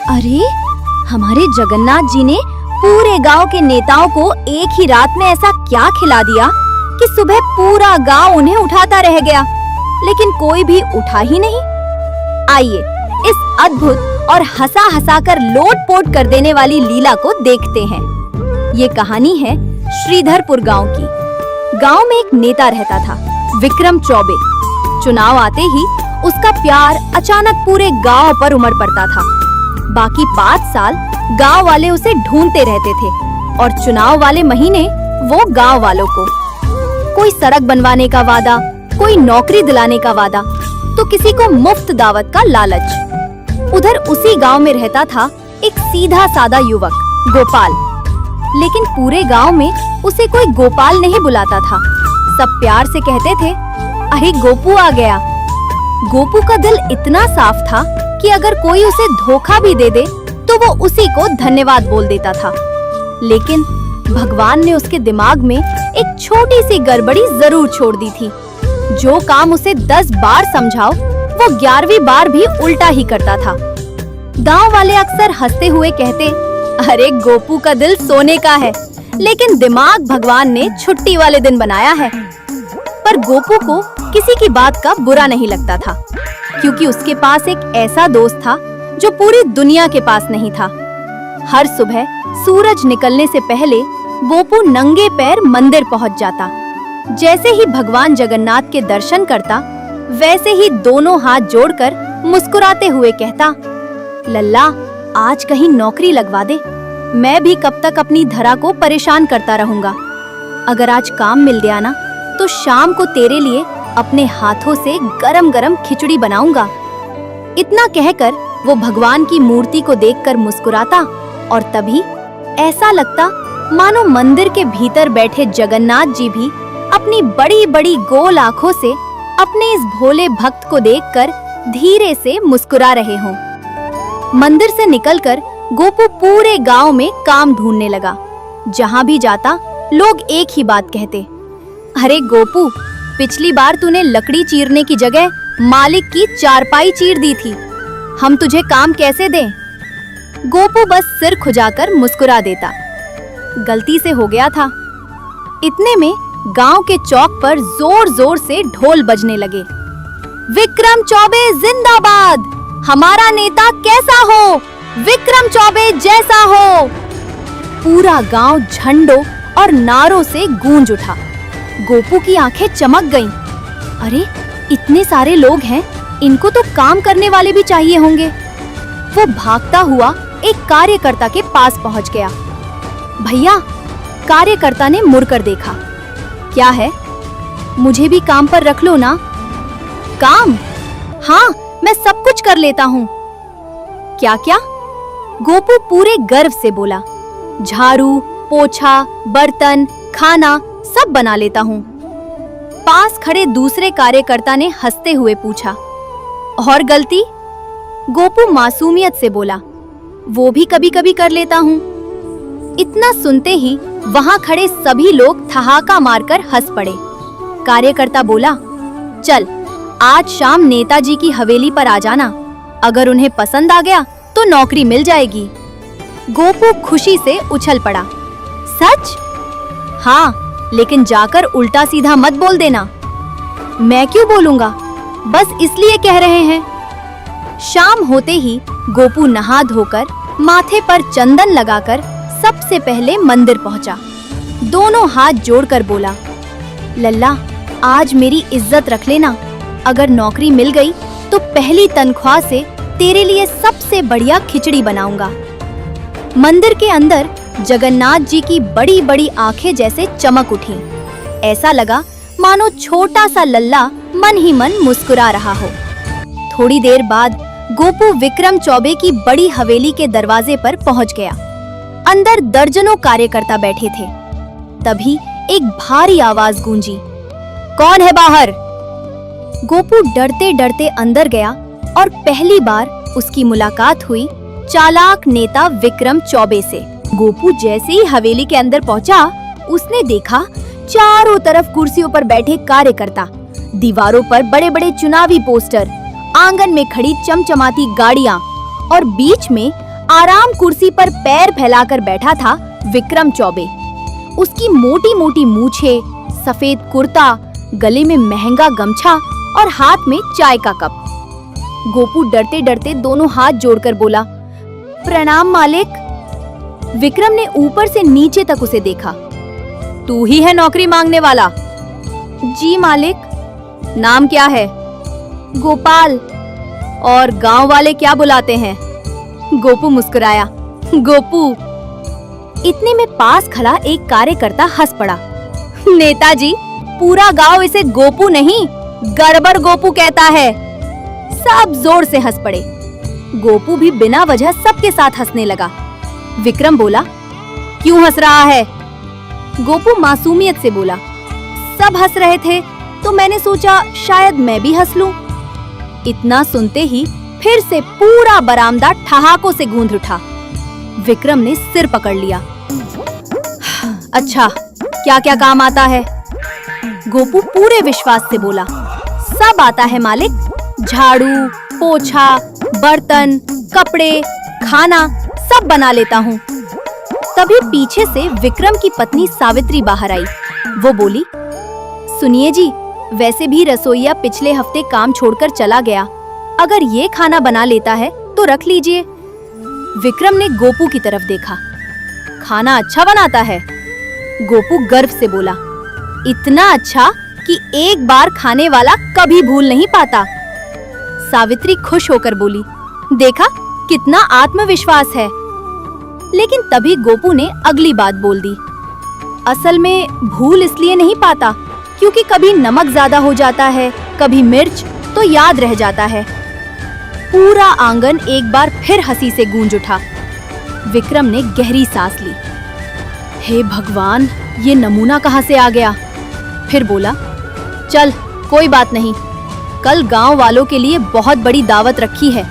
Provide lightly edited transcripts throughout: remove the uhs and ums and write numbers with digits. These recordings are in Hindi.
अरे, हमारे जगन्नाथ जी ने पूरे गांव के नेताओं को एक ही रात में ऐसा क्या खिला दिया कि सुबह पूरा गांव उन्हें उठाता रह गया, लेकिन कोई भी उठा ही नहीं। आइए इस अद्भुत और हंसा हंसा कर लोट-पोट कर देने वाली लीला को देखते हैं। ये कहानी है श्रीधरपुर गांव की। गांव में एक नेता रहता था, विक्रम चौबे। चुनाव आते ही उसका प्यार अचानक पूरे गांव पर उमड़ पड़ता था। बाकी 5 साल गांव वाले उसे ढूंढते रहते थे और चुनाव वाले महीने वो गांव वालों को कोई सड़क बनवाने का वादा, कोई नौकरी दिलाने का वादा, तो किसी को मुफ्त दावत का लालच। उधर उसी गांव में रहता था एक सीधा सादा युवक, गोपाल। लेकिन पूरे गांव में उसे कोई गोपाल नहीं बुलाता था। सब प्यार से कहते थे, अरे गोपू आ गया। गोपू का दिल इतना साफ था कि अगर कोई उसे धोखा भी दे दे तो वो उसी को धन्यवाद बोल देता था। लेकिन भगवान ने उसके दिमाग में एक छोटी सी गड़बड़ी जरूर छोड़ दी थी। जो काम उसे 10 बार समझाओ वो 11वीं बार भी उल्टा ही करता था। गांव वाले अक्सर हंसते हुए कहते, अरे गोपू का दिल सोने का है, लेकिन दिमाग भगवान ने छुट्टी वाले दिन बनाया है। पर गोपू को किसी की बात का बुरा नहीं लगता था, क्योंकि उसके पास एक ऐसा दोस्त था जो पूरी दुनिया के पास नहीं था। हर सुबह सूरज निकलने से पहले गोपू नंगे पैर मंदिर पहुंच जाता। जैसे ही भगवान जगन्नाथ के दर्शन करता, वैसे ही दोनों हाथ जोड़कर मुस्कुराते हुए कहता, लल्ला आज कहीं नौकरी लगवा दे, मैं भी कब तक अपनी धरा को परेशान करता रहूंगा। अगर आज काम मिल गया ना, तो शाम को तेरे लिए अपने हाथों से गरम-गरम खिचड़ी बनाऊंगा। इतना कहकर वो भगवान की मूर्ति को देखकर मुस्कुराता और तभी ऐसा लगता मानो मंदिर के भीतर बैठे जगन्नाथ जी भी अपनी बड़ी-बड़ी गोल आंखों से अपने इस भोले भक्त को देखकर धीरे से मुस्कुरा रहे हों। मंदिर से निकलकर गोपू पूरे गांव में काम ढूंढने लगा। जहां भी जाता लोग एक ही बात कहते, अरे गोपू, पिछली बार तूने लकड़ी चीरने की जगह मालिक की चारपाई चीर दी थी, हम तुझे काम कैसे दें? गोपू बस सिर खुजाकर मुस्कुरा देता, गलती से हो गया था। इतने में गांव के चौक पर जोर-जोर से ढोल बजने लगे। विक्रम चौबे जिंदाबाद, हमारा नेता कैसा हो, विक्रम चौबे जैसा हो। पूरा गांव झंडों और नारों से गूंज उठा। गोपू की आंखें चमक गईं। अरे, इतने सारे लोग हैं, इनको तो काम करने वाले भी चाहिए होंगे। वो भागता हुआ एक कार्यकर्ता के पास पहुंच गया। भैया, कार्यकर्ता ने मुड़कर देखा। क्या है? मुझे भी काम पर रख लो ना। काम? हाँ, मैं सब कुछ कर लेता हूँ। क्या क्या? गोपू पूरे गर्व से बोला, झाड़ू, पोछा, बर्तन, खाना सब बना लेता हूँ। पास खड़े दूसरे कार्यकर्ता ने हंसते हुए पूछा, और गलती? गोपू मासूमियत से बोला, वो भी कभी-कभी कर लेता हूँ। इतना सुनते ही वहां खड़े सभी लोग ठहाका मारकर हंस पड़े। कार्यकर्ता बोला, चल आज शाम नेताजी की हवेली पर आ जाना, अगर उन्हें पसंद आ गया तो नौकरी मिल जाएगी। गोपू खुशी से उछल पड़ा, सच? हाँ, लेकिन जाकर उल्टा सीधा मत बोल देना। मैं क्यों बोलूंगा, बस इसलिए कह रहे हैं। शाम होते ही गोपू नहा धोकर माथे पर चंदन लगाकर सबसे पहले मंदिर पहुंचा। दोनों हाथ जोड़कर बोला, लल्ला आज मेरी इज्जत रख लेना, अगर नौकरी मिल गई तो पहली तनख्वाह से तेरे लिए सबसे बढ़िया खिचड़ी बनाऊंगा। मंदिर के अंदर जगन्नाथ जी की बड़ी-बड़ी आंखें जैसे चमक उठी। ऐसा लगा मानो छोटा सा लल्ला मन ही मन मुस्कुरा रहा हो। थोड़ी देर बाद गोपू विक्रम चौबे की बड़ी हवेली के दरवाजे पर पहुंच गया। अंदर दर्जनों कार्यकर्ता बैठे थे। तभी एक भारी आवाज गूंजी, कौन है बाहर? गोपू डरते-डरते अंदर गया और पहली बार उसकी मुलाकात हुई चालाक नेता विक्रम चौबे से। गोपू जैसे ही हवेली के अंदर पहुंचा, उसने देखा चारों तरफ कुर्सियों पर बैठे कार्यकर्ता, दीवारों पर बड़े-बड़े चुनावी पोस्टर, आंगन में खड़ी चमचमाती गाड़ियां और बीच में आराम कुर्सी पर पैर फैलाकर बैठा था विक्रम चौबे। उसकी मोटी मोटी मूछें, सफेद कुर्ता, गले में महंगा गमछा और हाथ में चाय का कप। गोपू डरते डरते दोनों हाथ जोड़कर बोला, प्रणाम मालिक। विक्रम ने ऊपर से नीचे तक उसे देखा। तू ही है नौकरी मांगने वाला? जी मालिक। नाम क्या है? गोपाल। और गांव वाले क्या बुलाते हैं? गोपू मुस्कुराया, गोपू। इतने में पास खड़ा एक कार्यकर्ता हंस पड़ा। नेताजी, पूरा गांव इसे गोपू नहीं, गड़बड़ गोपू कहता है। सब जोर से हंस पड़े। गोपू भी बिना वजह सबके साथ हंसने लगा। विक्रम बोला, क्यों हंस रहा है? गोपू मासूमियत से बोला, सब हंस रहे थे तो मैंने सोचा शायद मैं भी हंस लूं। इतना सुनते ही फिर से पूरा बरामदा ठहाकों से गूंज उठा। विक्रम ने सिर पकड़ लिया। अच्छा, क्या क्या काम आता है? गोपू पूरे विश्वास से बोला, सब आता है मालिक। झाड़ू, पोछा, बर्तन, कपड़े, खाना सब बना लेता हूँ। तभी पीछे से विक्रम की पत्नी सावित्री बाहर आई। वो बोली, सुनिए जी, वैसे भी रसोइया पिछले हफ्ते काम छोड़कर चला गया। अगर ये खाना बना लेता है तो रख लीजिए। विक्रम ने गोपू की तरफ देखा। खाना अच्छा बनाता है? गोपू गर्व से बोला, इतना अच्छा कि एक बार खाने वाला कभी भूल नहीं पाता। सावित्री खुश होकर बोली, देखा कितना आत्मविश्वास है। लेकिन तभी गोपू ने अगली बात बोल दी, असल में भूल इसलिए नहीं पाता क्योंकि कभी नमक ज्यादा हो जाता है, कभी मिर्च, तो याद रह जाता है। पूरा आंगन एक बार फिर हंसी से गूंज उठा। विक्रम ने गहरी सांस ली। हे भगवान, ये नमूना कहाँ से आ गया? फिर बोला, चल कोई बात नहीं, कल गांव वालों के लिए बहुत बड़ी दावत रखी है।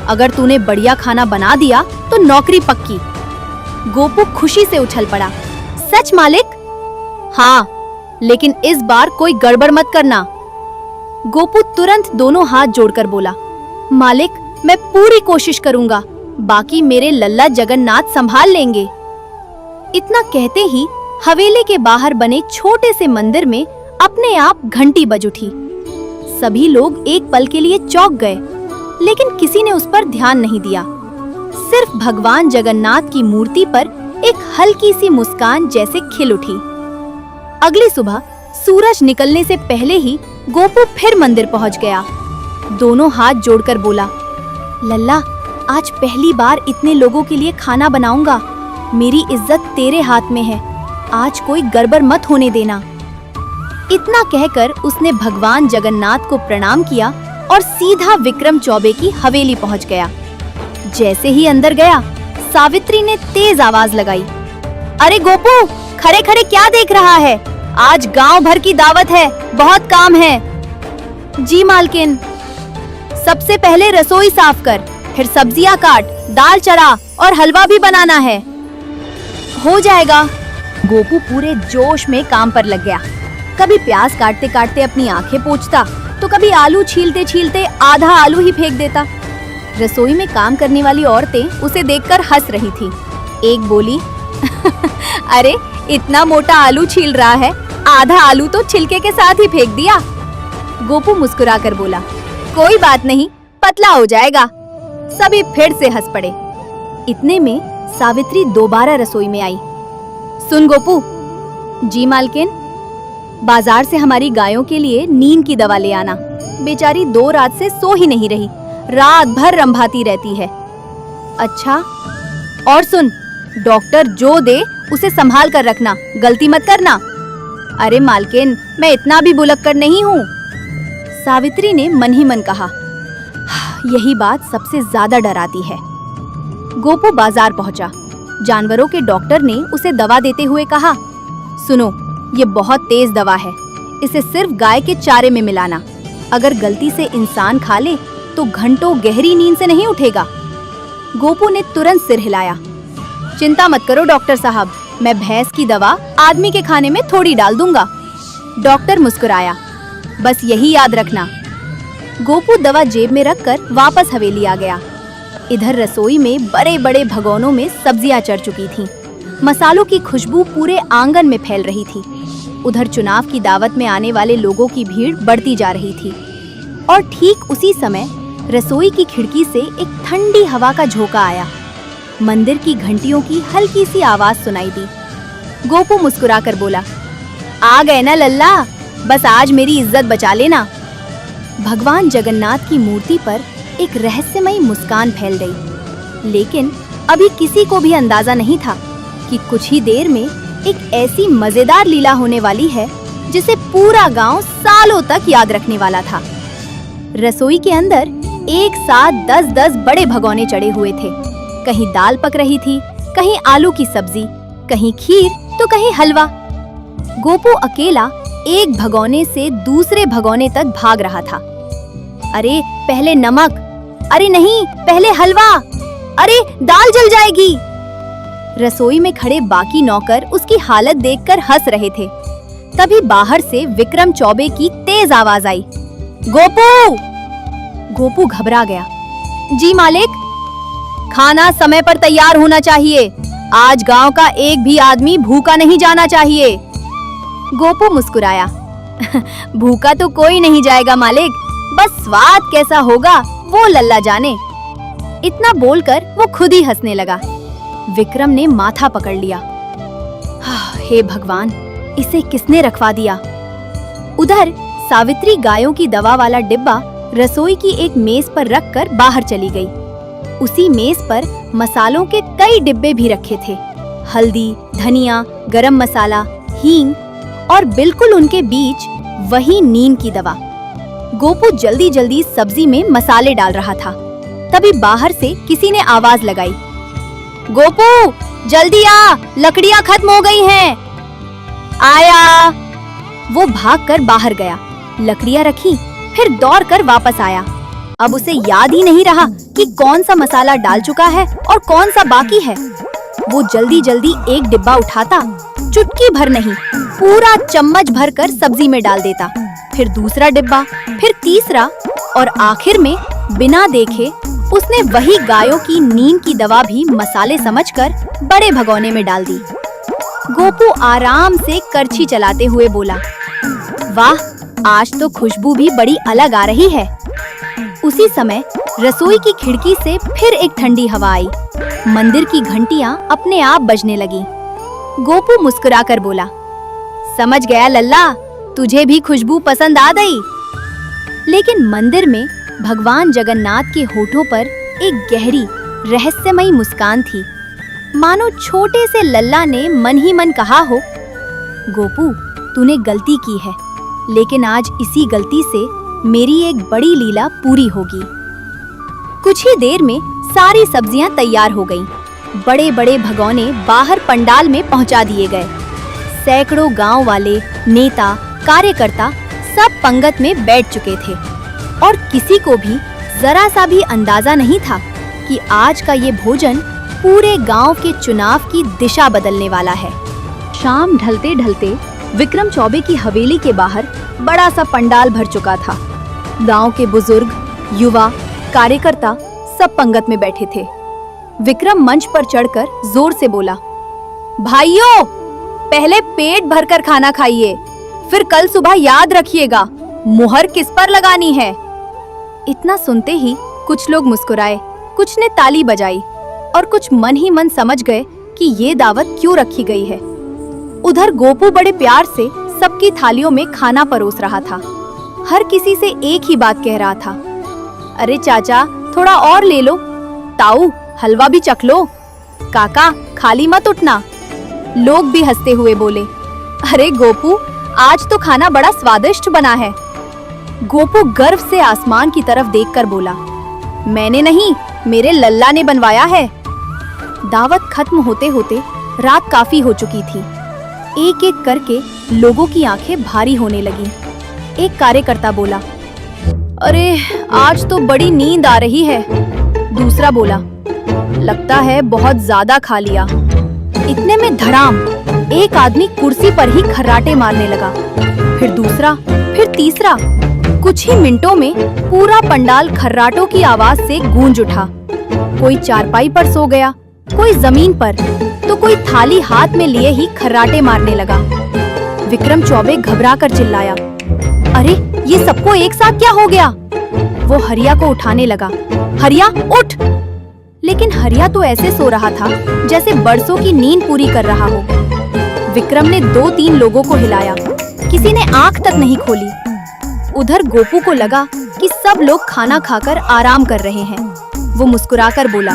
अगर तूने बढ़िया खाना बना दिया तो नौकरी पक्की। गोपू खुशी से उछल पड़ा। सच मालिक? हाँ, लेकिन इस बार कोई गड़बड़ मत करना। गोपू तुरंत दोनों हाथ जोड़कर बोला, मालिक मैं पूरी कोशिश करूंगा, बाकी मेरे लल्ला जगन्नाथ संभाल लेंगे। इतना कहते ही हवेली के बाहर बने छोटे से मंदिर में अपने आप घंटी बज उठी। सभी लोग एक पल के लिए चौंक गए, लेकिन किसी ने उस पर ध्यान नहीं दिया। सिर्फ भगवान जगन्नाथ की मूर्ति पर एक हल्की सी मुस्कान जैसे खिल उठी। अगली सुबह सूरज निकलने से पहले ही गोपू फिर मंदिर पहुंच गया। दोनों हाथ जोड़कर बोला, लल्ला आज पहली बार इतने लोगों के लिए खाना बनाऊंगा। मेरी इज्जत तेरे हाथ में है, आज कोई गड़बड़ मत होने देना। इतना कहकर उसने भगवान जगन्नाथ को प्रणाम किया और सीधा विक्रम चौबे की हवेली पहुंच गया। जैसे ही अंदर गया, सावित्री ने तेज आवाज लगाई, अरे गोपू, खड़े खड़े क्या देख रहा है? आज गांव भर की दावत है, बहुत काम है। जी मालकिन। सबसे पहले रसोई साफ कर, फिर सब्जियां काट, दाल चढ़ा और हलवा भी बनाना है। हो जाएगा। गोपू पूरे जोश में काम पर लग गया। कभी प्याज काटते काटते अपनी आंखें पोंछता, तो कभी आलू छीलते छीलते आधा आलू ही फेंक देता। रसोई में काम करने वाली औरतें उसे देखकर हंस रही थी। एक बोली, अरे इतना मोटा आलू छील रहा है, आधा आलू तो छिलके के साथ ही फेंक दिया। गोपू मुस्कुराकर बोला, कोई बात नहीं, पतला हो जाएगा। सभी फिर से हंस पड़े। इतने में सावित्री दोबारा रसोई में आई। सुन गोपू। जी मालकिन। बाजार से हमारी गायों के लिए नींद की दवा ले आना। बेचारी 2 रात से सो ही नहीं रही, रात भर रंभाती रहती है। अच्छा। और सुन, डॉक्टर जो दे उसे संभाल कर रखना, गलती मत करना। अरे मालकिन, मैं इतना भी भुलक्कड़ नहीं हूँ। सावित्री ने मन ही मन कहा, यही बात सबसे ज्यादा डराती है। गोपू बाजार पहुंचा। जानवरों के डॉक्टर ने उसे दवा देते हुए कहा, सुनो, ये बहुत तेज दवा है, इसे सिर्फ गाय के चारे में मिलाना। अगर गलती से इंसान खा ले तो घंटों गहरी नींद से नहीं उठेगा। गोपू ने तुरंत सिर हिलाया। चिंता मत करो डॉक्टर साहब, मैं भैंस की दवा आदमी के खाने में थोड़ी डाल दूंगा। डॉक्टर मुस्कुराया, बस यही याद रखना। गोपू दवा जेब में रखकर वापस हवेली आ गया। इधर रसोई में बड़े बड़े भगोनों में सब्जियां चढ़ चुकी थीं। मसालों की खुशबू पूरे आंगन में फैल रही थी। उधर चुनाव की दावत में आने वाले लोगों की भीड़ बढ़ती जा रही थी और ठीक उसी समय रसोई की खिड़की से एक ठंडी हवा का झोंका आया। मंदिर की घंटियों की हल्की सी आवाज सुनाई दी। गोपू मुस्कुराकर बोला, आ गए ना लल्ला, बस आज मेरी इज्जत बचा लेना। भगवान जगन्नाथ की मूर्ति पर एक रहस्यमयी मुस्कान फैल गई, लेकिन अभी किसी को भी अंदाजा नहीं था कि कुछ ही देर में एक ऐसी मजेदार लीला होने वाली है जिसे पूरा गांव सालों तक याद रखने वाला था। रसोई के अंदर एक साथ 10-10 बड़े भगोने चढ़े हुए थे। कहीं दाल पक रही थी, कहीं आलू की सब्जी, कहीं खीर तो कहीं हलवा। गोपू अकेला एक भगोने से दूसरे भगोने तक भाग रहा था। अरे पहले नमक, अरे नहीं पहले हलवा, अरे दाल जल जाएगी। रसोई में खड़े बाकी नौकर उसकी हालत देखकर हंस रहे थे। तभी बाहर से विक्रम चौबे की तेज आवाज आई, गोपू! गोपू घबरा गया। जी मालिक। खाना समय पर तैयार होना चाहिए। आज गांव का एक भी आदमी भूखा नहीं जाना चाहिए। गोपू मुस्कुराया, भूखा तो कोई नहीं जाएगा मालिक, बस स्वाद कैसा होगा वो लल्ला जाने। इतना बोलकर वो खुद ही हंसने लगा। विक्रम ने माथा पकड़ लिया। हे भगवान, इसे किसने रखवा दिया? उधर सावित्री गायों की दवा वाला डिब्बा रसोई की एक मेज पर रखकर बाहर चली गई। उसी मेज पर मसालों के कई डिब्बे भी रखे थे, हल्दी, धनिया, गरम मसाला, हींग और बिल्कुल उनके बीच वही नीम की दवा। गोपू जल्दी जल्दी सब्जी में मसाले डाल रहा था। तभी बाहर से किसी ने आवाज लगाई, गोपू जल्दी आ, लकड़ियां खत्म हो गई हैं। आया। वो भागकर बाहर गया, लकड़ियां रखी, फिर दौड़कर वापस आया। अब उसे याद ही नहीं रहा कि कौन सा मसाला डाल चुका है और कौन सा बाकी है। वो जल्दी जल्दी एक डिब्बा उठाता, चुटकी भर नहीं, पूरा चम्मच भरकर सब्जी में डाल देता, फिर दूसरा डिब्बा, फिर तीसरा और आखिर में बिना देखे उसने वही गायों की नीम की दवा भी मसाले समझकर बड़े भगोने में डाल दी। गोपू आराम से करछी चलाते हुए बोला, वाह, आज तो खुशबू भी बड़ी अलग आ रही है। उसी समय रसोई की खिड़की से फिर एक ठंडी हवा आई। मंदिर की घंटियां अपने आप बजने लगी। गोपू मुस्कुराकर बोला, समझ गया लल्ला, तुझे भी खुशबू पसंद आ गई। लेकिन मंदिर में भगवान जगन्नाथ के होठों पर एक गहरी रहस्यमयी मुस्कान थी, मानो छोटे से लल्ला ने मन ही मन कहा हो, गोपू तूने गलती की है, लेकिन आज इसी गलती से मेरी एक बड़ी लीला पूरी होगी। कुछ ही देर में सारी सब्जियां तैयार हो गईं। बड़े बड़े भगोने बाहर पंडाल में पहुंचा दिए गए। सैकड़ों गांव वाले, नेता, कार्यकर्ता सब पंगत में बैठ चुके थे और किसी को भी जरा सा भी अंदाजा नहीं था कि आज का ये भोजन पूरे गांव के चुनाव की दिशा बदलने वाला है। शाम ढलते ढलते विक्रम चौबे की हवेली के बाहर बड़ा सा पंडाल भर चुका था। गांव के बुजुर्ग, युवा, कार्यकर्ता सब पंगत में बैठे थे। विक्रम मंच पर चढ़कर जोर से बोला, भाइयों, पहले पेट भरकर खाना खाइए, फिर कल सुबह याद रखिएगा मुहर किस पर लगानी है। इतना सुनते ही कुछ लोग मुस्कुराए, कुछ ने ताली बजाई और कुछ मन ही मन समझ गए कि ये दावत क्यों रखी गई है। उधर गोपू बड़े प्यार से सबकी थालियों में खाना परोस रहा था। हर किसी से एक ही बात कह रहा था, अरे चाचा थोड़ा और ले लो, ताऊ हलवा भी चख लो, काका खाली मत उठना। लोग भी हंसते हुए बोले, अरे गोपू आज तो खाना बड़ा स्वादिष्ट बना है। गोपू गर्व से आसमान की तरफ देखकर बोला, मैंने नहीं, मेरे लल्ला ने बनवाया है। दावत खत्म होते होते रात काफी हो चुकी थी। एक एक करके लोगों की आंखें भारी होने लगी। एक कार्यकर्ता बोला, अरे आज तो बड़ी नींद आ रही है। दूसरा बोला, लगता है बहुत ज्यादा खा लिया। इतने में धड़ाम एक आदमी कुर्सी पर ही खर्राटे मारने लगा, फिर दूसरा, फिर तीसरा। कुछ ही मिनटों में पूरा पंडाल खर्राटों की आवाज से गूंज उठा। कोई चारपाई पर सो गया, कोई जमीन पर, तो कोई थाली हाथ में लिए ही खर्राटे मारने लगा। विक्रम चौबे घबरा कर चिल्लाया, अरे ये सबको एक साथ क्या हो गया? वो हरिया को उठाने लगा, हरिया उठ! लेकिन हरिया तो ऐसे सो रहा था जैसे बरसों की नींद पूरी कर रहा हो। विक्रम ने 2-3 लोगों को हिलाया, किसी ने आंख तक नहीं खोली। उधर गोपू को लगा कि सब लोग खाना खाकर आराम कर रहे हैं। वो मुस्कुराकर बोला,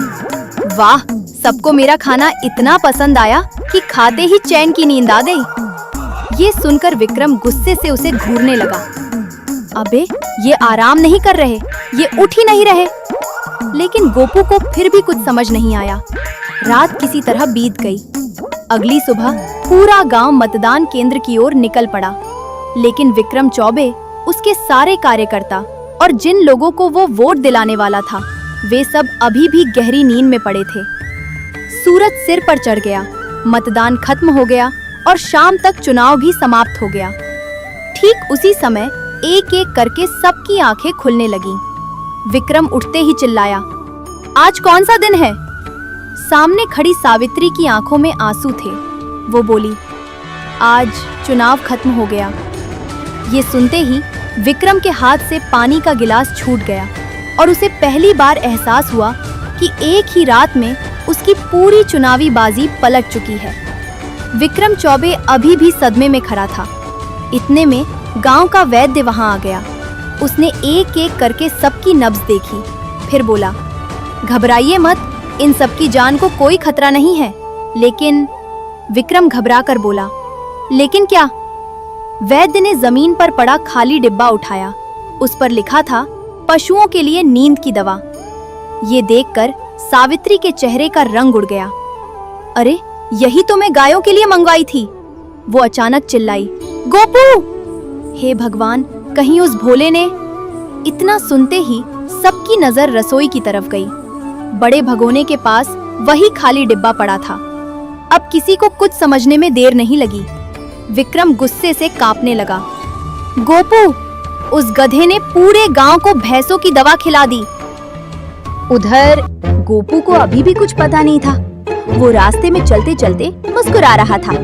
वाह, सबको मेरा खाना इतना पसंद आया कि खाते ही चैन की नींद आ गई। ये सुनकर विक्रम गुस्से से उसे घूरने लगा। अबे, ये आराम नहीं कर रहे, ये उठ ही नहीं रहे। लेकिन गोपू को फिर भी कुछ समझ नहीं आया। रात किसी तरह बीत गई। अगली सुबह पूरा गांव मतदान केंद्र की ओर निकल पड़ा, लेकिन विक्रम चौबे, उसके सारे कार्यकर्ता और जिन लोगों को वो वोट दिलाने वाला था, वे सब अभी भी गहरी नींद में पड़े थे। सूरज सिर पर चढ़ गया, मतदान खत्म हो गया और शाम तक चुनाव भी समाप्त हो गया। ठीक उसी समय एक एक करके सबकी आंखें खुलने लगीं। विक्रम उठते ही चिल्लाया, आज कौन सा दिन है? सामने खड़ी सावित्री की आंखों में आंसू थे। वो बोली, आज चुनाव खत्म हो गया। ये सुनते ही विक्रम के हाथ से पानी का गिलास छूट गया और उसे पहली बार एहसास हुआ कि एक ही रात में उसकी पूरी चुनावी बाजी पलट चुकी है। विक्रम चौबे अभी भी सदमे में खड़ा था। इतने में गांव का वैद्य वहां आ गया। उसने एक एक करके सबकी नब्ज देखी, फिर बोला, घबराइए मत, इन सबकी जान को कोई खतरा नहीं है। लेकिन विक्रम घबरा कर बोला, लेकिन क्या? वैद्य ने जमीन पर पड़ा खाली डिब्बा उठाया। उस पर लिखा था, पशुओं के लिए नींद की दवा। ये देखकर सावित्री के चेहरे का रंग उड़ गया। अरे, यही तो मैं गायों के लिए मंगवाई थी। वो अचानक चिल्लाई, गोपू! हे भगवान, कहीं उस भोले ने... इतना सुनते ही सबकी नजर रसोई की तरफ गई। बड़े भगोने के पास वही खाली डिब्बा पड़ा था। अब किसी को कुछ समझने में देर नहीं लगी। विक्रम गुस्से से कांपने लगा। गोपू, उस गधे ने पूरे गांव को भैंसों की दवा खिला दी। उधर गोपू को अभी भी कुछ पता नहीं था। वो रास्ते में चलते चलते मुस्कुरा रहा था।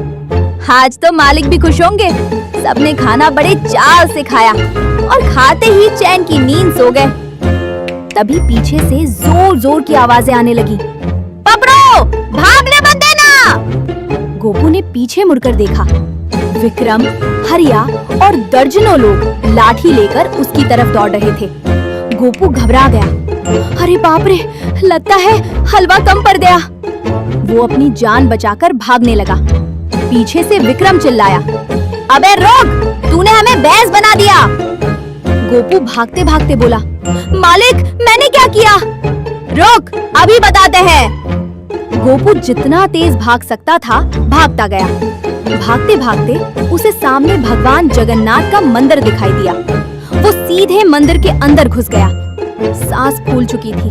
आज तो मालिक भी खुश होंगे। सबने खाना बड़े चाव से खाया और खाते ही चैन की नींद सो गए। तभी पीछे से जोर जोर की आवाजें आने लगी। पकड़ो, भागने मत देना! गोपू ने पीछे मुड़कर देखा। विक्रम, हरिया और दर्जनों लोग लाठी लेकर उसकी तरफ दौड़ रहे थे। गोपू घबरा गया। अरे बाप रे, लगता है हलवा कम पड़ गया। वो अपनी जान बचाकर भागने लगा। पीछे से विक्रम चिल्लाया, अबे रोक, तूने हमें भैंस बना दिया। गोपू भागते भागते बोला, मालिक, मैंने क्या किया? रोक, अभी बताते हैं। गोपू जितना तेज भाग सकता था भागता गया। भागते भागते उसे सामने भगवान जगन्नाथ का मंदिर दिखाई दिया। वो सीधे मंदिर के अंदर घुस गया। सांस फूल चुकी थी।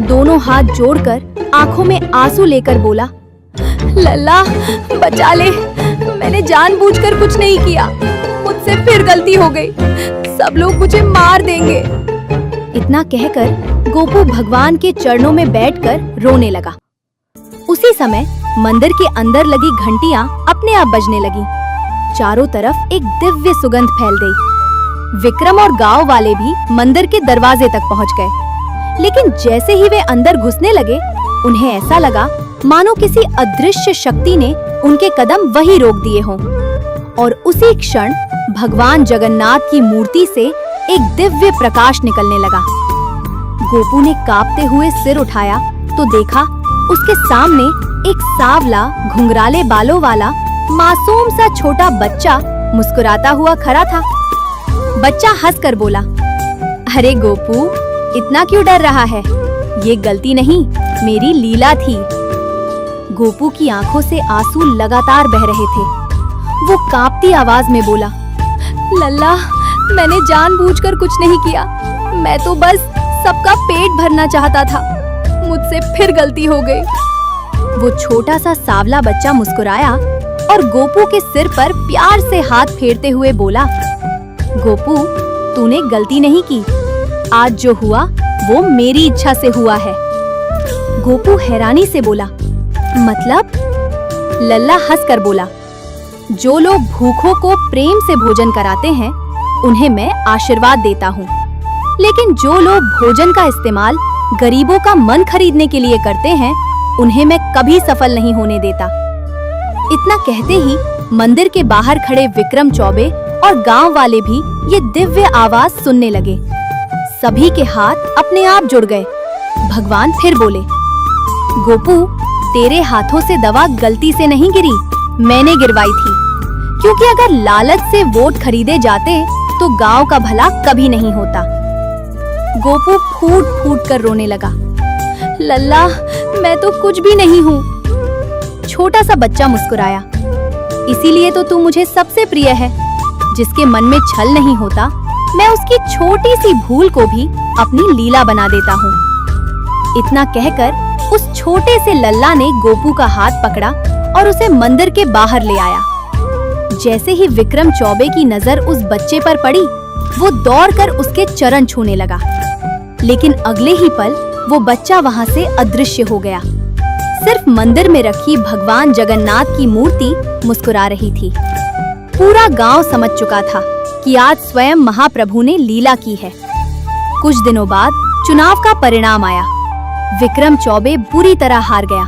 दोनों हाथ जोड़कर आंखों में आंसू लेकर बोला, लल्ला बचा ले, मैंने जानबूझकर कुछ नहीं किया। मुझसे फिर गलती हो गई। सब लोग मुझे मार देंगे। इतना कहकर गोपू भगवान के चरणों में बैठकर रोने लगा। उसी समय मंदिर के अंदर लगी घंटियां अपने आप बजने लगी। चारों तरफ एक दिव्य सुगंध फैल गई। विक्रम और गांव वाले भी मंदिर के दरवाजे तक पहुंच गए। लेकिन जैसे ही वे अंदर घुसने लगे, उन्हें ऐसा लगा मानो किसी अदृश्य शक्ति ने उनके कदम वहीं रोक दिए हों। और उसी क्षण भगवान जगन्नाथ की मूर्ति से एक दिव्य प्रकाश निकलने लगा। गोपू ने कांपते हुए सिर उठाया तो देखा उसके सामने एक सांवला घुंघराले बालों वाला मासूम सा छोटा बच्चा मुस्कुराता हुआ खड़ा था। बच्चा हंसकर बोला, अरे गोपू, इतना क्यों डर रहा है? ये गलती नहीं, मेरी लीला थी। गोपू की आंखों से आंसू लगातार बह रहे थे। वो कांपती आवाज में बोला, लल्ला, मैंने जानबूझकर कुछ नहीं किया। मैं तो बस सबका पेट भरना चाहता था। मुझसे फिर गलती हो गई। वो छोटा सा सांवला बच्चा मुस्कुराया और गोपू के सिर पर प्यार से हाथ फेरते हुए बोला, गोपू, तूने गलती नहीं की। आज जो हुआ वो मेरी इच्छा से हुआ है। गोपू हैरानी से बोला, मतलब? लल्ला हंसकर बोला, जो लोग भूखों को प्रेम से भोजन कराते हैं उन्हें मैं आशीर्वाद देता हूँ, लेकिन जो लोग भोजन का इस्तेमाल गरीबों का मन खरीदने के लिए करते हैं उन्हें मैं कभी सफल नहीं होने देता। इतना कहते ही मंदिर के बाहर खड़े विक्रम चौबे और गांव वाले भी ये दिव्य आवाज सुनने लगे। सभी के हाथ अपने आप जुड़ गए। भगवान फिर बोले, गोपू, तेरे हाथों से दवा गलती से नहीं गिरी, मैंने गिरवाई थी, क्योंकि अगर लालच से वोट खरीदे जाते तो गांव का भला कभी नहीं होता। गोपू फूट फूट कर रोने लगा। लल्ला, मैं तो कुछ भी नहीं हूँ। छोटा सा बच्चा मुस्कुराया, इसीलिए तो तू मुझे सबसे प्रिय है। जिसके मन में छल नहीं होता, मैं उसकी छोटी सी भूल को भी अपनी लीला बना देता हूँ। इतना कहकर उस छोटे से लल्ला ने गोपू का हाथ पकड़ा और उसे मंदिर के बाहर ले आया। जैसे ही विक्रम चौबे की नजर उस बच्चे पर पड़ी, वो दौड़कर उसके चरण छूने लगा, लेकिन अगले ही पल वो बच्चा वहां से अदृश्य हो गया। सिर्फ मंदिर में रखी भगवान जगन्नाथ की मूर्ति मुस्कुरा रही थी। पूरा गांव समझ चुका था कि आज स्वयं महाप्रभु ने लीला की है। कुछ दिनों बाद चुनाव का परिणाम आया। विक्रम चौबे बुरी तरह हार गया।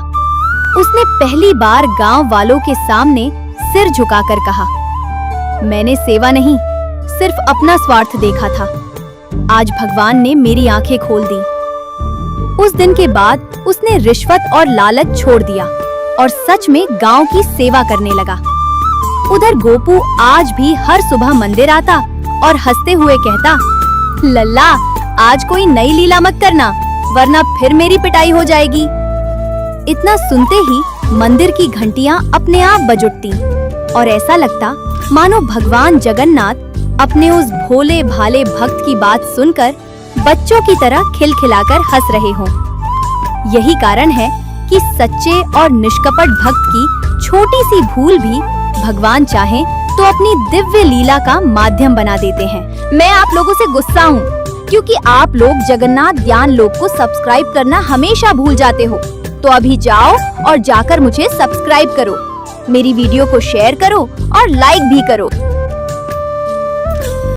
उसने पहली बार गांव वालों के सामने सिर झुकाकर कहा, मैंने सेवा नहीं, सिर्फ अपना स्वार्थ देखा था। आज भगवान ने मेरी आंखें खोल दी। उस दिन के बाद उसने रिश्वत और लालच छोड़ दिया और सच में गांव की सेवा करने लगा। उधर गोपू आज भी हर सुबह मंदिर आता और हंसते हुए कहता, लल्ला, आज कोई नई लीला मत करना, वरना फिर मेरी पिटाई हो जाएगी। इतना सुनते ही मंदिर की घंटियां अपने आप बज उठती और ऐसा लगता मानो भगवान जगन्नाथ अपने उस भोले भाले भक्त की बात सुनकर बच्चों की तरह खिलखिलाकर हंस रहे हों। यही कारण है कि सच्चे और निष्कपट भक्त की छोटी सी भूल भी भगवान चाहे तो अपनी दिव्य लीला का माध्यम बना देते हैं। मैं आप लोगों से गुस्सा हूँ, क्योंकि आप लोग जगन्नाथ ज्ञान लोक को सब्सक्राइब करना हमेशा भूल जाते हो। तो अभी जाओ और जाकर मुझे सब्सक्राइब करो, मेरी वीडियो को शेयर करो और लाइक भी करो।